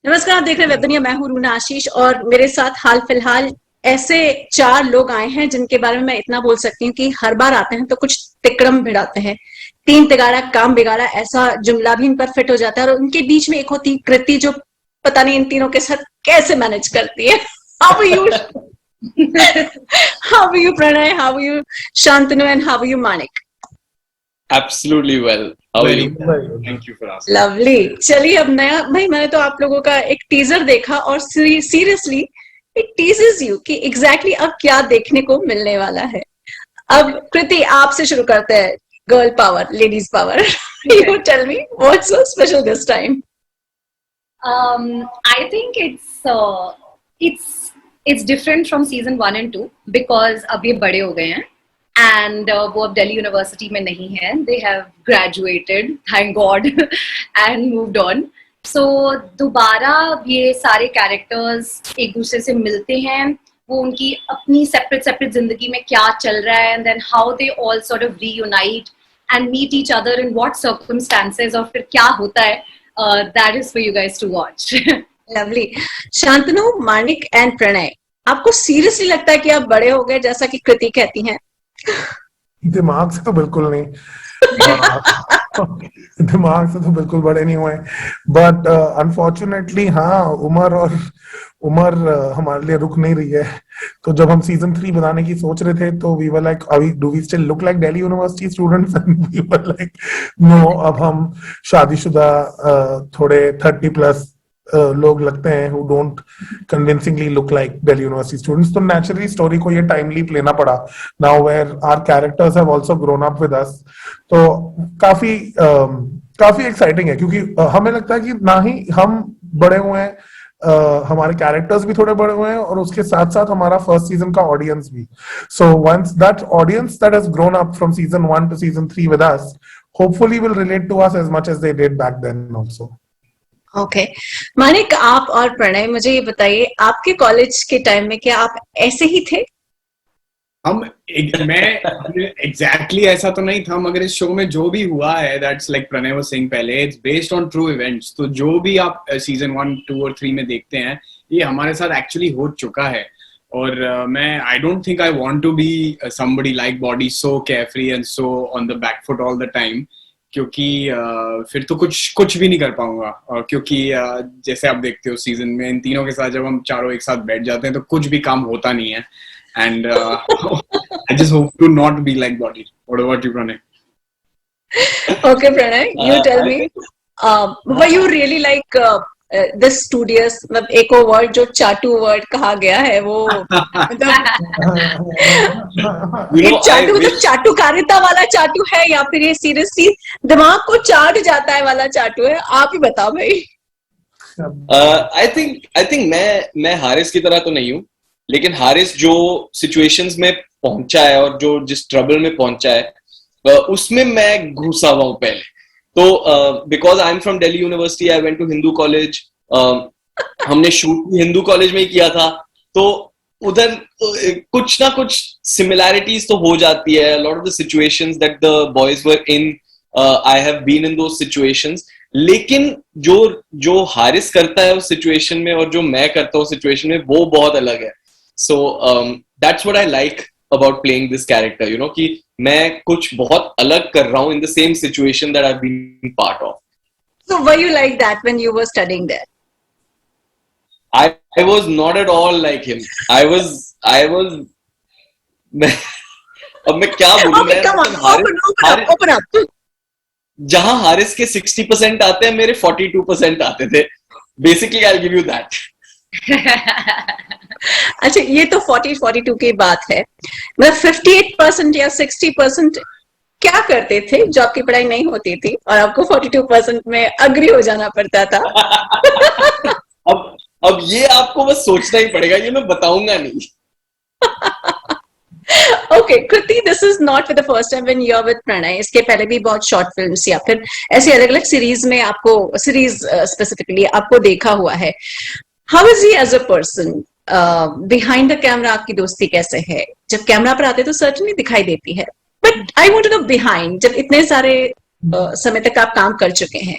नमस्कार, आप देख रहे हैं वेब दुनिया। मैं हूं रूना आशीष और मेरे साथ हाल फिलहाल ऐसे 4 लोग आए हैं जिनके बारे में मैं इतना बोल सकती हूँ कि हर बार आते हैं तो कुछ तिकड़म भिड़ाते हैं। 3 तिगाड़ा काम बिगाड़ा, ऐसा जुमला भी इन पर फिट हो जाता है। और उनके बीच में एक होती है कृति, जो पता नहीं इन तीनों के साथ कैसे मैनेज करती है। How you how you Pranay, how you Shantanu and how you Manik? Absolutely well. How are Very you? well. Thank you for asking. Lovely. चलिए, अब नया भाई, मैंने तो आप लोगों का एक टीजर देखा और सीरियसली इट टीजेस यू कि एग्जैक्टली अब क्या देखने को मिलने वाला है। अब कृति, आपसे शुरू करते हैं। Girl power, ladies power. You tell me what's so special this time? I think it's different from season 1 and 2 because अब ये बड़े हो गए हैं and वो अब दिल्ली यूनिवर्सिटी में नहीं है. They have graduated, thank God, and moved on. So दोबारा ये सारे कैरेक्टर्स एक दूसरे से मिलते हैं. वो उनकी अपनी सेपरेट जिंदगी में क्या चल रहा है and then how they all sort of reunite and meet each other in what circumstances और फिर क्या होता है. That is for you guys to watch. Lovely. Shantanu, Manik and Pranay, आपको सीरियसली लगता है कि आप बड़े हो गए जैसा कि कृति कहती हैं? दिमाग से तो बिल्कुल नहीं. दिमाग से तो बिल्कुल बड़े नहीं हुए, बट अनफॉर्चुनेटली हाँ, उम्र हमारे लिए रुक नहीं रही है. तो जब हम सीजन 3 बनाने की सोच रहे थे तो we were like, do we still look like Delhi University students? And we were like no, अब हम शादीशुदा थोड़े 30 प्लस लोग लगते हैं who don't convincingly look like Delhi University students. तो naturally story को ये time leap लेना पड़ा now where our characters have also grown up with us. तो काफी exciting है क्योंकि हमें लगता है कि ना ही हम बड़े हुए हैं, हमारे कैरेक्टर्स भी थोड़े बड़े हुए हैं और उसके साथ साथ हमारा फर्स्ट सीजन का ऑडियंस भी. So once that audience that has grown up from season 1 to season 3 with us hopefully will relate to us as much as they did back then also. Okay Manik, आप और प्रणय, मुझे ये बताइए, आपके college के time में क्या आप ऐसे ही थे? मैं एग्जैक्टली ऐसा तो नहीं था, मगर इस शो में जो भी हुआ है, that's like Pranay was saying पहले, it's based on true events. तो जो भी आप सीजन 1, 2 और 3 में देखते हैं, ये हमारे साथ एक्चुअली हो चुका है. और मैं I don't think I want to be somebody like body so carefree and so on the back foot all the time, क्योंकि फिर तो कुछ भी नहीं कर पाऊंगा. क्योंकि जैसे आप देखते हो सीजन में इन तीनों के साथ जब हम चारों एक साथ बैठ जाते हैं तो कुछ भी काम होता नहीं है. And I just hope to not be like body. What about you, Pranay? Okay Pranay, you tell me, were you really like this studious? मतलब एक वर्ड जो चाटू वर्ड कहा गया है, वो मतलब ये चाटू मतलब चाटुकारिता वाला चाटू है या फिर ये सीरियसली दिमाग को चाट जाता है वाला चाटू है? आप ही बताओ भाई. आई थिंक मैं हारिस की तरह तो नहीं हूँ, लेकिन हारिस जो सिचुएशंस में पहुंचा है और जो जिस ट्रबल में पहुंचा है उसमें मैं घुसा हुआ हूँ पहले. तो because I am from Delhi University, I went to Hindu College. हमने शूट भी हिंदू कॉलेज में ही किया था, तो उधर कुछ ना कुछ सिमिलैरिटीज तो हो जाती है. Lot of the situations that the boys were in, I have been in those situations. लेकिन जो हारिस करता है उस सिचुएशन में और जो मैं करता हूँ उस सिचुएशन में, वो बहुत अलग है. So that's what I like about playing this character, you know, कि मैं कुछ बहुत अलग कर रहा हूँ in the same situation that I've been part of. So were you like that when you were studying there? I was not at all like him. I was अब मैं क्या बोलूं? Okay, come on, open up. जहां हारिस के 60% आते हैं, मेरे 42% आते थे. Basically, I'll give you that. अच्छा, ये तो 40-42 की बात है. मतलब 58% या 60% क्या करते थे जो आपकी पढ़ाई नहीं होती थी और आपको 42% में अग्री हो जाना पड़ता था? अब ये आपको बस सोचना ही पड़ेगा, ये मैं बताऊंगा नहीं. Okay, Kriti, this is not for the first time when you're with Pranay. इसके पहले भी बहुत शॉर्ट फिल्म्स या फिर ऐसी अलग अलग सीरीज में आपको, सीरीज स्पेसिफिकली आपको देखा हुआ है. How is he as a person? Behind the camera आपकी दोस्ती कैसे है? जब कैमरा पर आते तो सर्टनली दिखाई देती है, but I want to know behind, जब इतने सारे समय तक आप काम कर चुके हैं,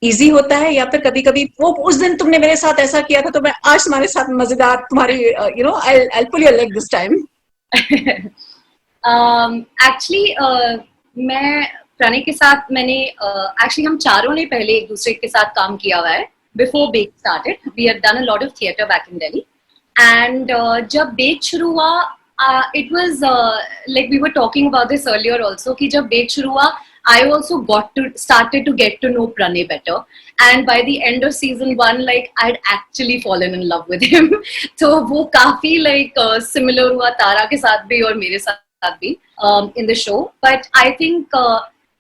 इजी होता है, या फिर कभी कभी वो उस दिन तुमने मेरे साथ ऐसा किया था तो मैं आज तुम्हारे साथ मजेदार तुम्हारी I pull your leg this time? Actually मैं प्रणय के साथ मैंने एक्चुअली हम चारों ने पहले एक दूसरे के साथ काम किया हुआ है बिफोर बेक started. We have done a lot of theatre back in Delhi and जब बेक शुरू हुआ it was like we were talking about this earlier also कि जब बेक शुरू हुआ I also started to get to know Pranay better, and by the end of season 1 like I'd actually fallen in love with him. तो वो काफी like similar हुआ तारा के साथ भी और मेरे साथ भी in the show. But I think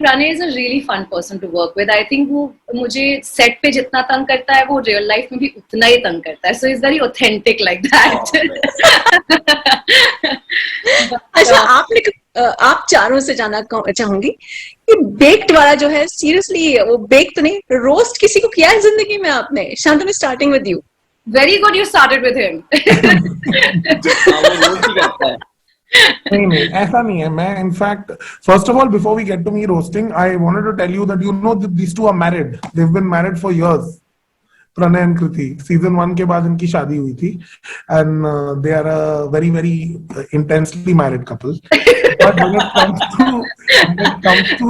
Pranay is a really fun person to work with. I think वो मुझे set पे जितना तंग करता है वो real life में भी उतना ही तंग करता है. So he's very authentic like that. अच्छा, आप चारों से जानना चाहूंगी कि बेक्ड वाला जो है, सीरियसली वो बेक तो नहीं, रोस्ट किसी को किया है जिंदगी में आपने? Shantanu, starting with you. Very good, you started with him. नहीं, ऐसा नहीं है. मैं in fact first of all before we get to me roasting, I wanted to tell you that you know these two are married. They have been married for years. Pranay and Kriti, season 1 के बाद इनकी शादी हुई थी and they are a very very intensely married couple. But when it comes to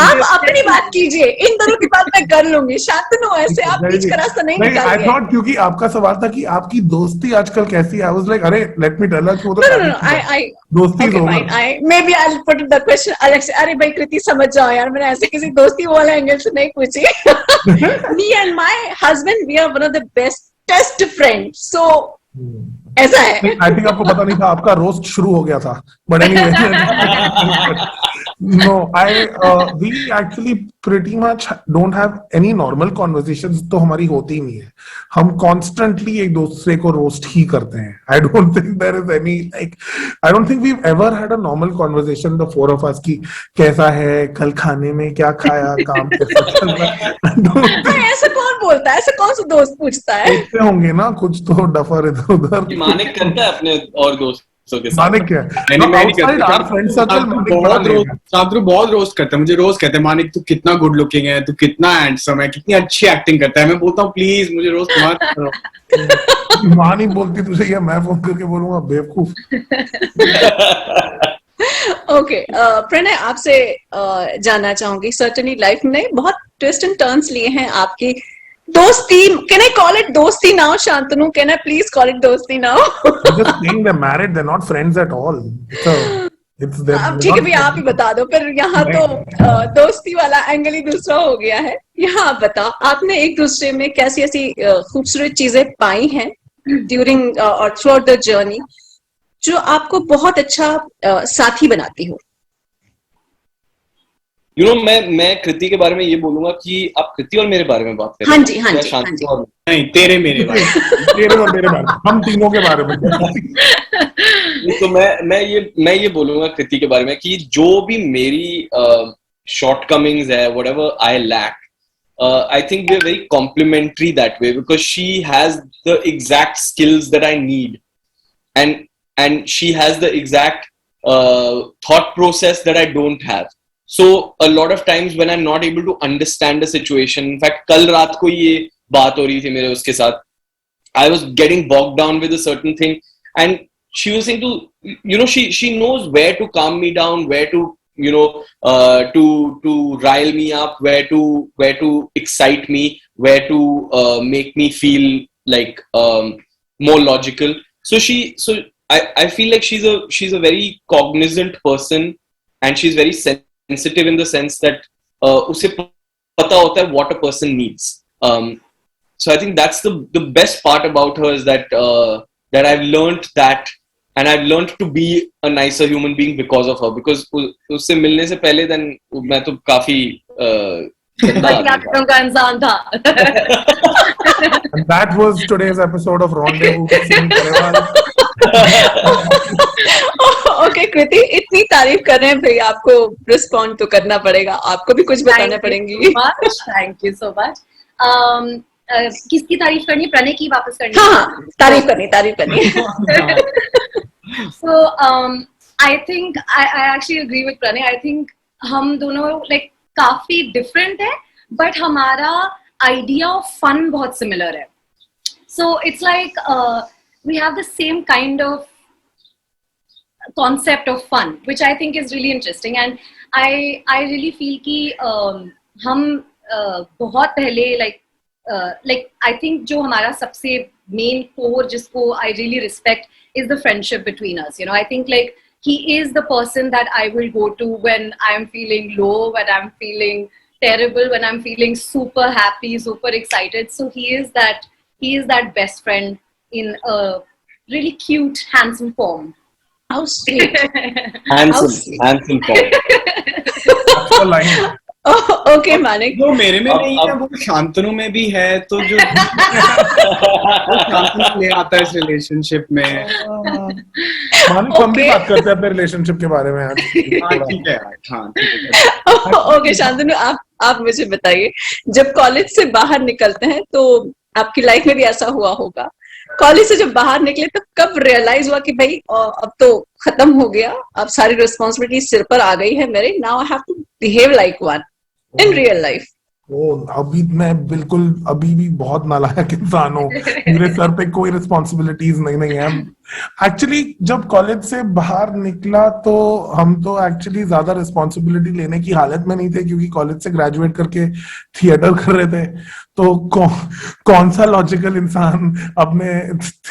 आप अपनी बात कीजिए, इन दोनों की बात मैं कर लूंगी. शांतनु, ऐसे आप बीच का रास्ता नहीं निकालिए. आई थॉट, क्योंकि आपका सवाल था कि आपकी दोस्ती आजकल कैसी है, आई वाज लाइक अरे लेट मी टेल हर कि वो तो दोस्ती okay, fine. Maybe I'll put the question. Alex, अरे भाई कृति समझ जाओ यार, मैंने ऐसे किसी दोस्ती वाला एंगल से नहीं पूछी. Me and my husband, we are one of the bestest friends. So ऐसा है. आई थिंक आपको पता नहीं था, आपका रोस्ट शुरू हो गया था. But anyway, no, we actually pretty much don't have any normal conversations. तो हमारी होती ही नहीं है. हम constantly एक दूसरे को रोस्ट ही करते हैं. I don't think there is any like, I don't think we've ever had a normal conversation, the four of us, कि कैसा है, कल खाने में क्या खाया, काम कैसा चल रहा है. ऐसा कौन बोलता है? ऐसा कौन सा दोस्त पूछता है? पूछते होंगे ना कुछ तो डफर इधर उधर. मानिक करता है अपने और दोस्तों के साथ. मानिक क्या शांतनु बहुत रोस्ट करता है मुझे. रोज कहते हैं मानिक तू कितना गुड लुकिंग है, तू कितना हैंडसम है, कितनी अच्छी एक्टिंग करता है. मैं बोलता हूँ प्लीज मुझे रोस्ट मत करो. मां नहीं बोलती तुझे, या मैं फोन करके बोलूंगा बेवकूफ. ओके, प्रणय, आपसे जानना चाहूंगी, सर्टेनली लाइफ में बहुत ट्विस्ट एंड टर्न्स लिए हैं आपकी दोस्ती. Can I call it दोस्ती now, Shantanu? Can I please call it दोस्ती now? Just saying they're married, they're not friends at all. So it's their. अब ठीक है भैया, आप ही बता दो फिर. यहाँ तो दोस्ती वाला एंगल ही दूसरा हो गया है. यहाँ आप बताओ, आपने एक दूसरे में कैसी ऐसी खूबसूरत चीजें पाई हैं ड्यूरिंग और थ्रू आउट द जर्नी जो आपको बहुत अच्छा साथी बनाती हो? मैं कृति के बारे में ये बोलूंगा कि आप कृति और मेरे बारे में बात करें. हाँ जी. नहीं, तेरे मेरे बारे तेरे और मेरे बारे में, हम तीनों के बारे में. तो मैं ये बोलूंगा कृति के बारे में कि जो भी मेरी शॉर्टकमिंग्स है, whatever I lack, I think we're very complementary that way, because she has the exact skills that I need, and she has the exact thought process that I don't have. So a lot of times when I'm not able to understand a situation, in fact कल रात को ये बात हो रही थी मेरे उसके साथ, I was getting bogged down with a certain thing, and she was saying to, she knows where to calm me down, where to, to rile me up, where to excite me, where to make me feel like more logical. So I feel like she's a very cognizant person, and she's very sensitive in the sense that उसे पता होता है what a person needs. So I think that's the best part about her, is that I've learned that, and I've learned to be a nicer human being because of her. Because उससे मिलने से पहले then मैं तो काफी का इंसान था. And that was today's episode of Rendezvous. Okay Kriti, इतनी तारीफ कर रहे हैं भाई, आपको रिस्पॉन्ड तो करना पड़ेगा, आपको भी कुछ बताना पड़ेंगी. Thank you so much. किसकी तारीफ करनी? प्रणय की वापस करनी? हाँ, तारीफ करनी. So I think I actually agree with Pranay. I think हम दोनों like काफी डिफरेंट है, बट हमारा idea of fun बहुत similar है. So it's like we have the same kind of concept of fun, which I think is really interesting, and I really feel कि हम बहुत पहले like I think जो हमारा सबसे main core जिसको I really respect is the friendship between us. You know, I think like he is the person that I will go to when I'm feeling low, when I'm feeling terrible, when I'm feeling super happy, super excited. So he is that best friend in a really cute, handsome form. How sweet. handsome form. That's the line. Oh, okay, Manik. वो मेरे में नहीं है, वो शांतनु में भी है, तो जो वो शांतनु ले आता है इस रिलेशनशिप में. मानिक हम भी बात करते हैं अपने रिलेशनशिप के बारे में आज. हाँ ठीक है, हाँ ठीक है. ओके शांतनु, आप मुझे बताइए, जब कॉलेज से बाहर निकलते हैं तो आपकी लाइफ में भी ऐसा हुआ होगा. कॉलेज से जब बाहर निकले तो कब रियलाइज हुआ कि भाई अब तो खत्म हो गया, अब सारी रिस्पॉन्सिबिलिटी सिर पर आ गई है मेरे, now I have to behave like one in real life? अभी मैं बिल्कुल अभी भी बहुत नालायक इंसान हूँ. मेरे सर पे कोई रिस्पॉन्सिबिलिटीज नहीं है. एक्चुअली जब कॉलेज से बाहर निकला तो हम तो एक्चुअली ज्यादा रिस्पॉन्सिबिलिटी लेने की हालत में नहीं थे, क्योंकि कॉलेज से ग्रेजुएट करके थिएटर कर रहे थे. तो कौन सा लॉजिकल इंसान अपने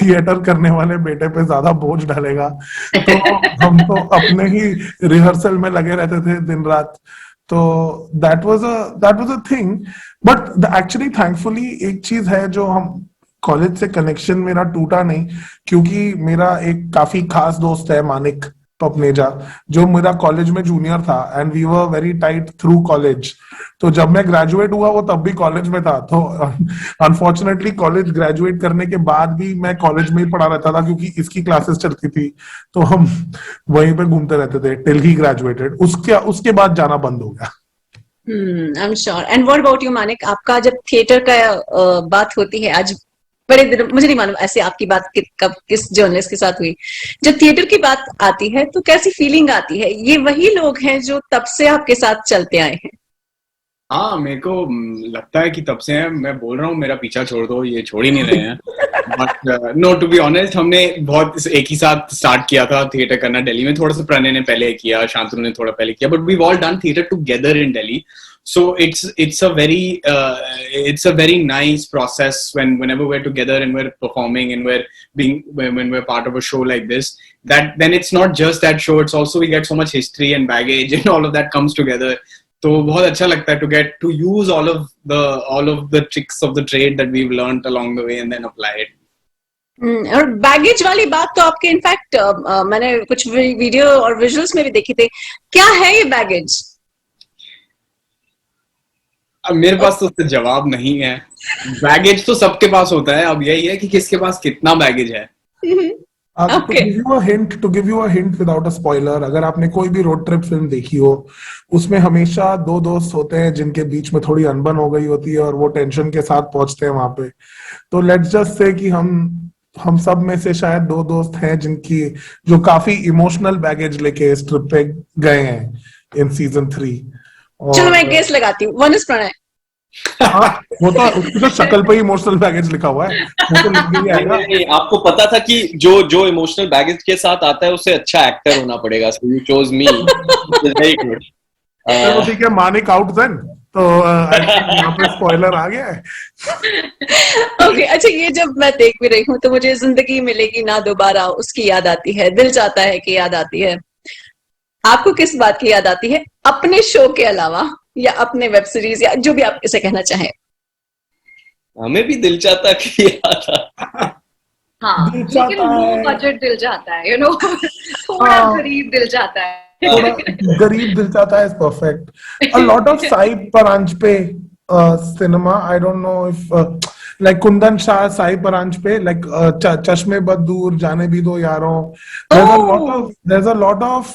थिएटर करने वाले बेटे पे ज्यादा बोझ डालेगा. तो हम तो अपने ही रिहर्सल में लगे रहते थे दिन रात. तो that was a thing, but actually thankfully एक चीज है जो हम कॉलेज से कनेक्शन मेरा टूटा नहीं, क्योंकि मेरा एक काफी खास दोस्त है मानिक पपनेजा, जो मेरा कॉलेज में जूनियर था, and we were very tight through college. तो जब मैं ग्रेजुएट हुआ वो तब भी कॉलेज में था. तो अनफॉर्चुनेटली कॉलेज ग्रेजुएट करने के बाद भी मैं कॉलेज में ही पढ़ा रहता था, क्योंकि इसकी क्लासेस चलती थी, तो हम वहीं पे घूमते रहते थे टिल ही ग्रेजुएटेड. उसके बाद जाना बंद हो गया. I am sure. And what about you Manik, आपका जब थिएटर का बात होती है, आज बड़े दिन, मुझे नहीं मालूम ऐसे आपकी बात कब किस जर्नलिस्ट के साथ हुई, जब थिएटर की बात आती है तो कैसी फीलिंग आती है? ये वही लोग हैं जो तब से आपके साथ चलते आए हैं? हाँ, मेरे को लगता है कि तब से है. मैं बोल रहा हूँ मेरा पीछा छोड़ दो, ये छोड़ ही नहीं रहे हैं. But no, to be honest, हमने बहुत एक ही साथ स्टार्ट किया था थिएटर करना दिल्ली में. थोड़ा सा प्रणय ने पहले किया, शांतनु ने थोड़ा पहले किया, but we all done theatre together in Delhi. So it's a very nice process whenever we're together and we're performing and when we're part of a show like this, that then it's not just that show, it's also we get so much history and baggage and all of that comes together. तो बहुत अच्छा लगता है to get to use all of the tricks of the trade that we've learned along the way and then apply it. और baggage वाली बात तो आपके इनफैक्ट मैंने कुछ वीडियो और विजुअल्स में भी देखी थी. क्या है ये बैगेज? अब मेरे पास तो उसका जवाब नहीं है. बैगेज तो सबके पास होता है, अब यही है कि किसके पास कितना बैगेज है. To give you a hint without a spoiler, अगर आपने कोई भी रोड ट्रिप फिल्म देखी हो, उसमें हमेशा दो दोस्त होते हैं जिनके बीच में थोड़ी अनबन हो गई होती है और वो टेंशन के साथ पहुंचते हैं वहां पे. तो लेट्स जस्ट से कि हम सब में से शायद दो दोस्त हैं जो काफी इमोशनल बैगेज लेके इस ट्रिप पे गए हैं इन सीजन 3. चलो मैं गेस लगाती हूँ, वन इज प्रणय. हाँ, वो तो उसकी तो शक्ल पे इमोशनल बैगेज लिखा हुआ है, वो तो लिख भी आएगा. आपको पता था कि जो इमोशनल बैगेज के साथ आता है उससे अच्छा एक्टर होना पड़ेगा, so you chose me. Very good. तो ठीक है, मानिक आउट देन. तो यहाँ पे स्पॉइलर आ गया है. ओके, अच्छा, ये जब मैं देख भी रही हूँ तो मुझे जिंदगी मिलेगी ना दोबारा उसकी याद आती है, दिल चाहता है कि याद आती है. आपको किस बात की याद आती है अपने शो के अलावा, या अपने वेब सीरीज, या जो भी आप इसे कहना चाहें? हमें भी दिल चाहता कि याद आ. हाँ, लेकिन लो बजट दिल चाहता है, थोड़ा गरीब दिल चाहता है. थोड़ा गरीब दिल चाहता है, perfect. A lot of Sai Paranjpye cinema. I don't know if like Kundan Shah Sai Paranjpye, like Chashme बद दूर जाने भी दो यारों. There's a lot of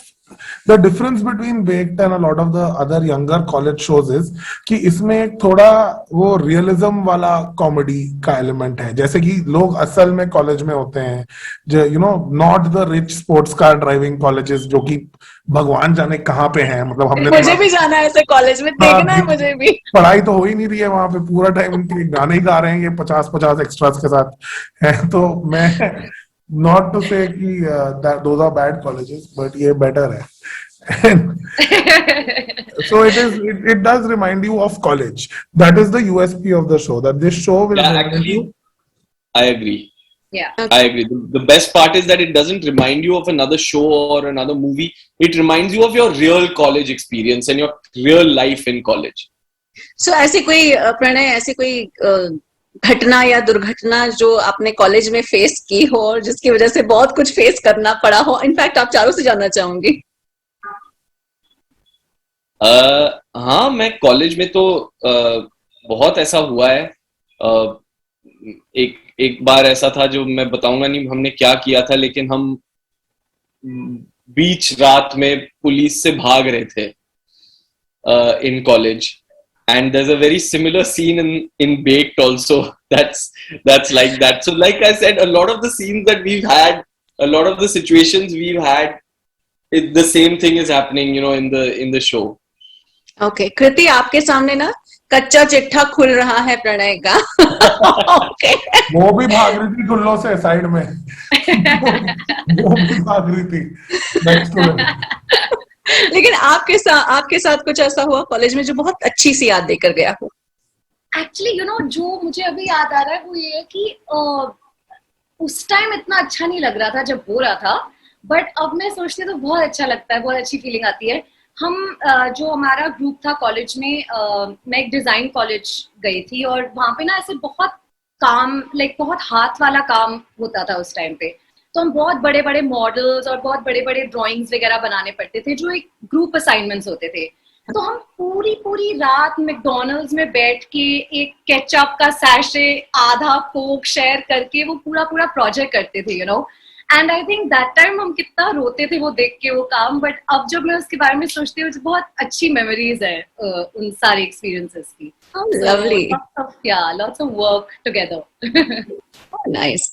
The difference between Baked and a lot of the other younger college shows is कि इसमें एक थोड़ा वो रियलिज्म वाला कॉमेडी का एलिमेंट है, जैसे कि लोग असल में कॉलेज में होते हैं, जो not the rich sports car driving colleges जो कि भगवान जाने कहाँ पे हैं, मतलब हमने मुझे भी जाना है ऐसे कॉलेज में, देखना है मुझे भी। पढ़ाई तो हो ही नहीं रही है वहां पे, पूरा टाइम उनके गाने ही गा रहे हैं ये 50-50 एक्स्ट्रास के साथ है। तो मैं not to say that those are bad colleges, but ये बेटर है। So it does remind you of college. That is the USP of the show, that this show will remind you. I agree. Yeah. I agree. The best part is that it doesn't remind you of another show or another movie. It reminds you of your real college experience and your real life in college. So ऐसी कोई प्रणय, ऐसी कोई घटना या दुर्घटना जो आपने college में फेस की हो और जिसकी वजह से बहुत कुछ फेस करना पड़ा हो? इनफैक्ट आप चारों से जानना चाहूंगी। हाँ, मैं कॉलेज में तो बहुत ऐसा हुआ है। एक बार ऐसा था जो मैं बताऊंगा नहीं हमने क्या किया था, लेकिन हम बीच रात में पुलिस से भाग रहे थे in college, and there's a very similar scene in Baked also that's like that. So like I said, a lot of the scenes that we've had, a lot of the situations we've had, the same thing is happening, in the show. Okay, Kriti आपके सामने ना कच्चा चिट्ठा खुल रहा है प्रणय का। Okay, वो भी भाग रही थी गुल्लो से साइड में। वो भी भाग रही थी नेक्स्ट टू लेवल। लेकिन आपके साथ कुछ ऐसा हुआ कॉलेज में जो बहुत अच्छी सी याद देकर गया हो? एक्चुअली जो मुझे अभी याद आ रहा है वो ये है कि उस टाइम इतना अच्छा नहीं लग रहा था जब हो रहा था, बट अब मैं सोचती हूँ तो बहुत अच्छा लगता है, बहुत अच्छी फीलिंग आती है। हम जो हमारा ग्रुप था कॉलेज में, मैं एक डिजाइन कॉलेज गई थी और वहां पे ना ऐसे बहुत काम, बहुत हाथ वाला काम होता था उस टाइम पे, तो हम बहुत बड़े बड़े मॉडल्स और बहुत बड़े बड़े ड्राइंग्स वगैरह बनाने पड़ते थे जो एक ग्रुप असाइनमेंट्स होते थे। तो हम पूरी रात मैकडॉनल्ड्स में बैठ के एक केचप का सैशे आधा कोक शेयर करके वो पूरा प्रोजेक्ट करते थे, and I think that time हम कितना रोते थे वो देख के वो काम, बट अब जब मैं उसके बारे में सोचती हूँ बहुत अच्छी मेमोरीज है उन सारे एक्सपीरियंसेस की। Lovely, lots of work together. Nice.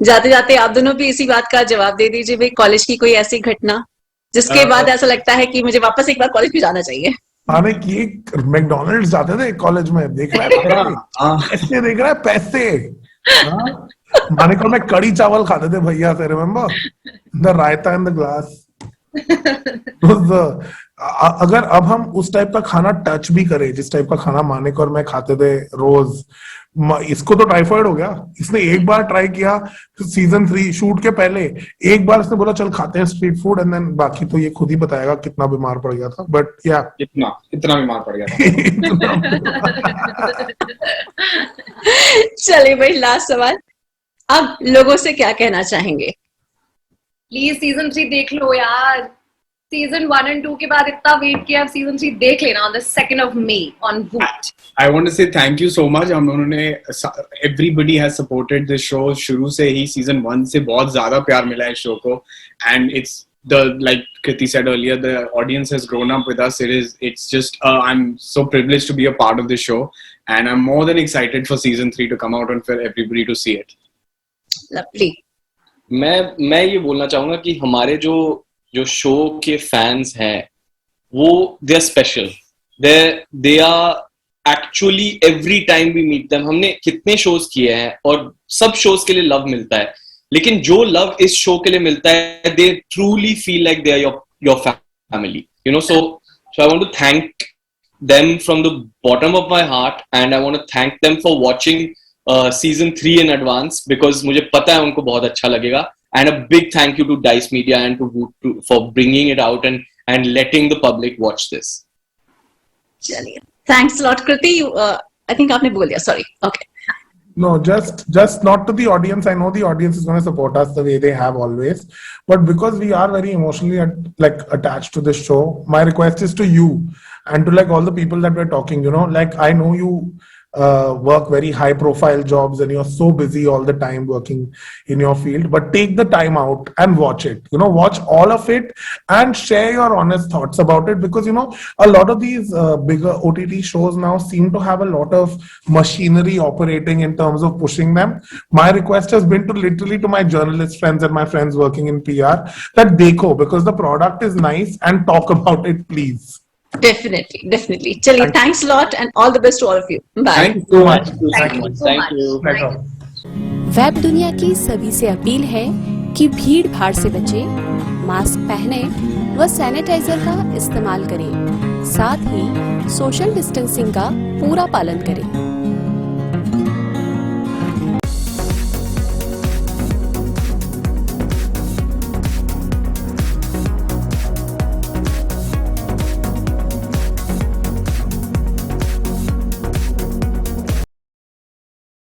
जाते जाते आप दोनों भी इसी बात का जवाब दे दीजिए भाई, कॉलेज की कोई ऐसी घटना जिसके बाद ऐसा लगता है कि मुझे वापस एक बार कॉलेज भी जाना चाहिए। आने की मैकडॉनल्ड्स जाते थे कॉलेज में, देख रहा है पैसे, देख रहा है पैसे। माने को में कड़ी चावल खाते थे भैया से, remember the raita in the glass. अगर अब हम उस टाइप का खाना टच भी करें, जिस टाइप का खाना मानिक और मैं खाते थे रोज, इसको तो टाइफाइड हो गया। इसने एक बार ट्राई किया सीजन 3 शूट के पहले, एक बार इसने बोला चल खाते हैं स्ट्रीट फूड, एंड देन बाकी तो ये खुद ही बताएगा कितना बीमार पड़ गया था। बट या इतना बीमार पड़ गया था। चलिए भाई, लास्ट सवाल, अब लोगों से क्या कहना चाहेंगे? प्लीज सीजन 3 देख लो यार। सीजन 1 and 2 के बाद इतना वेट किया, अब सीजन 3 देख लेना on the 2nd of May on Voot. I want to say thank you so much. हम लोगों ने everybody has supported this show शुरू से ही, सीजन 1 से बहुत ज्यादा प्यार मिला है इस शो को, and it's like Kriti said earlier, the audience has grown up with us. It's just I'm so privileged to be a part of this show, and I'm more than excited for season 3 to come out and for everybody to see it. Lovely. मैं ये बोलना चाहूंगा कि हमारे जो show के fans हैं वो they are special, they are actually every time we meet them. हमने कितने शोज किए हैं और सब शोज के लिए लव मिलता है, लेकिन जो लव इस शो के लिए मिलता है, they truly feel like they are your family, so I want to thank them from the bottom of my heart, and I want to thank them for watching season 3 in advance, because मुझे पता है उनको बहुत अच्छा लगेगा, and a big thank you to Dice Media and to Voot for bringing it out and letting the public watch this. चलिए, thanks a lot Kriti. I think आपने बोल दिया, sorry. Okay. No, just not to the audience. I know the audience is going to support us the way they have always, but because we are very emotionally attached to this show, my request is to you and to all the people that we're talking. I know you work very high profile jobs and you're so busy all the time working in your field, but take the time out and watch it, watch all of it and share your honest thoughts about it, because a lot of these bigger OTT shows now seem to have a lot of machinery operating in terms of pushing them. My request has been to my journalist friends and my friends working in PR that dekho, because the product is nice, and talk about it, please. Definitely. Chaliye, thanks a lot and all the best to all of you. Bye. Thank you so much. Thank you. Pleasure. Web दुनिया की सभी से appeal है कि भीड़ भाड़ से बचें, मास्क पहने व सैनिटाइजर का इस्तेमाल करें, साथ ही सोशल डिस्टेंसिंग का पूरा पालन करें।